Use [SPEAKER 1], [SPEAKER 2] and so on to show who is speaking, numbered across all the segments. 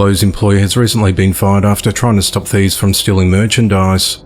[SPEAKER 1] Lowe's employee has recently been fired after trying to stop thieves from stealing merchandise.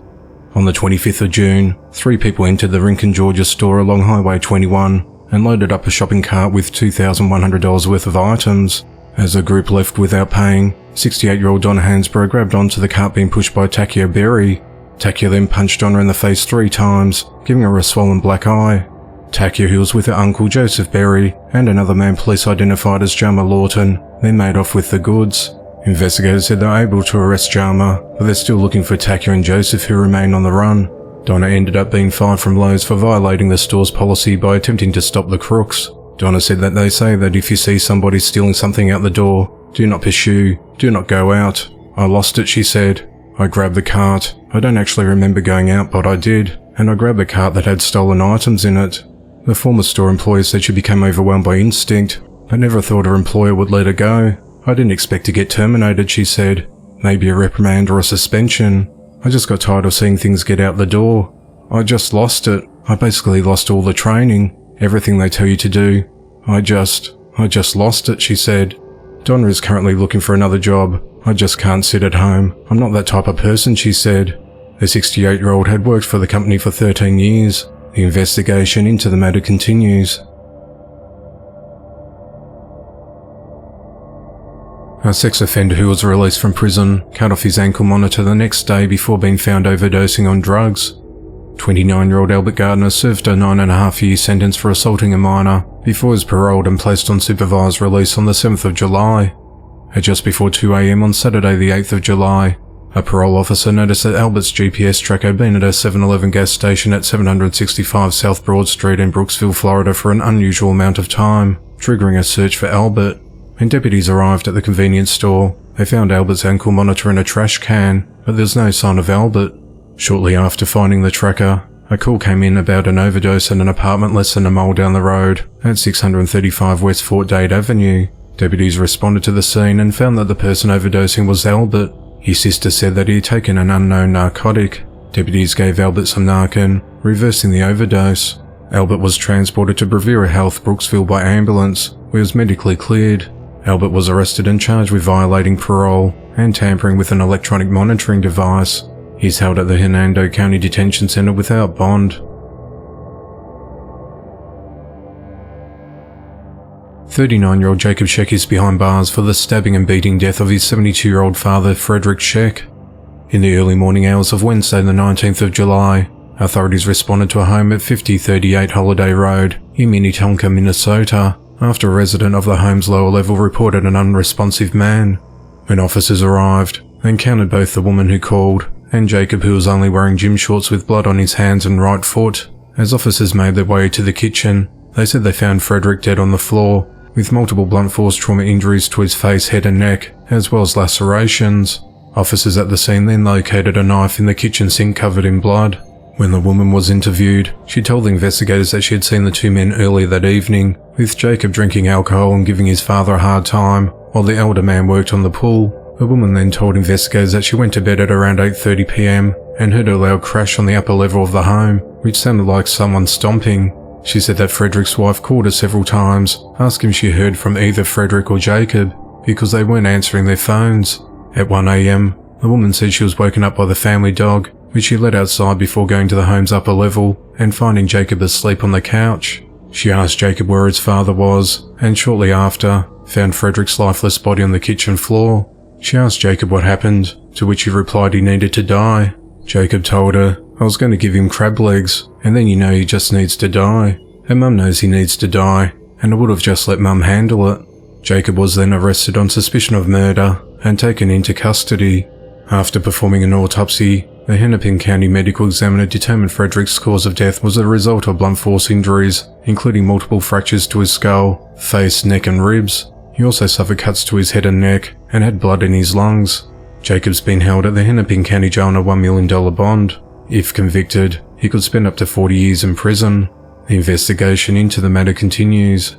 [SPEAKER 1] On the 25th of June, 3 people entered the Rincon, Georgia store along Highway 21 and loaded up a shopping cart with $2,100 worth of items. As the group left without paying, 68-year-old Donna Hansborough grabbed onto the cart being pushed by Takio Berry. Takio then punched Donna in the face 3 times, giving her a swollen black eye. Takio, who was with her uncle Joseph Berry and another man police identified as Jama Lawton, then made off with the goods. Investigators said they were able to arrest Jama, but they're still looking for Takio and Joseph, who remain on the run. Donna ended up being fired from Lowe's for violating the store's policy by attempting to stop the crooks. Donna said that they say that if you see somebody stealing something out the door, do not pursue, do not go out. I lost it, she said. I grabbed the cart. I don't actually remember going out, but I did, and I grabbed the cart that had stolen items in it. The former store employee said she became overwhelmed by instinct, but never thought her employer would let her go. I didn't expect to get terminated, she said. Maybe a reprimand or a suspension. I just got tired of seeing things get out the door. I just lost it. I basically lost all the training, everything they tell you to do. I just lost it, she said. Donna is currently looking for another job. I just can't sit at home. I'm not that type of person, she said. The 68-year-old had worked for the company for 13 years. The investigation into the matter continues. A sex offender who was released from prison cut off his ankle monitor the next day before being found overdosing on drugs. 29-year-old Albert Gardner served a 9.5-year sentence for assaulting a minor before he was paroled and placed on supervised release on the 7th of July. At just before 2 a.m. on Saturday the 8th of July, a parole officer noticed that Albert's GPS tracker had been at a 7-Eleven gas station at 765 South Broad Street in Brooksville, Florida for an unusual amount of time, triggering a search for Albert. When deputies arrived at the convenience store, they found Albert's ankle monitor in a trash can, but there was no sign of Albert. Shortly after finding the tracker, a call came in about an overdose at an apartment less than a mile down the road at 635 West Fort Dade Avenue. Deputies responded to the scene and found that the person overdosing was Albert. His sister said that he had taken an unknown narcotic. Deputies gave Albert some Narcan, reversing the overdose. Albert was transported to Bravura Health, Brooksville by ambulance, where he was medically cleared. Albert was arrested and charged with violating parole and tampering with an electronic monitoring device. He's held at the Hernando County Detention Center without bond. 39-year-old Jacob Scheck is behind bars for the stabbing and beating death of his 72-year-old father, Frederick Scheck. In the early morning hours of Wednesday the 19th of July, authorities responded to a home at 5038 Holiday Road in Minnetonka, Minnesota, after a resident of the home's lower level reported an unresponsive man. When officers arrived, they encountered both the woman who called and Jacob, who was only wearing gym shorts with blood on his hands and right foot. As officers made their way to the kitchen, they said they found Frederick dead on the floor, with multiple blunt force trauma injuries to his face, head and neck, as well as lacerations. Officers at the scene then located a knife in the kitchen sink covered in blood. When the woman was interviewed, she told the investigators that she had seen the 2 men earlier that evening, with Jacob drinking alcohol and giving his father a hard time, while the elder man worked on the pool. The woman then told investigators that she went to bed at around 8:30 p.m. and heard a loud crash on the upper level of the home, which sounded like someone stomping. She said that Frederick's wife called her several times, asking if she heard from either Frederick or Jacob, because they weren't answering their phones. At 1 a.m., the woman said she was woken up by the family dog, which she let outside before going to the home's upper level and finding Jacob asleep on the couch. She asked Jacob where his father was, and shortly after, found Frederick's lifeless body on the kitchen floor. She asked Jacob what happened, to which he replied he needed to die. Jacob told her, "I was going to give him crab legs, and then he just needs to die. And Mum knows he needs to die, and I would have just let Mum handle it." Jacob was then arrested on suspicion of murder and taken into custody. After performing an autopsy, the Hennepin County medical examiner determined Frederick's cause of death was a result of blunt force injuries, including multiple fractures to his skull, face, neck and ribs. He also suffered cuts to his head and neck and had blood in his lungs. Jacob's been held at the Hennepin County Jail on a $1 million bond. If convicted, he could spend up to 40 years in prison. The investigation into the matter continues.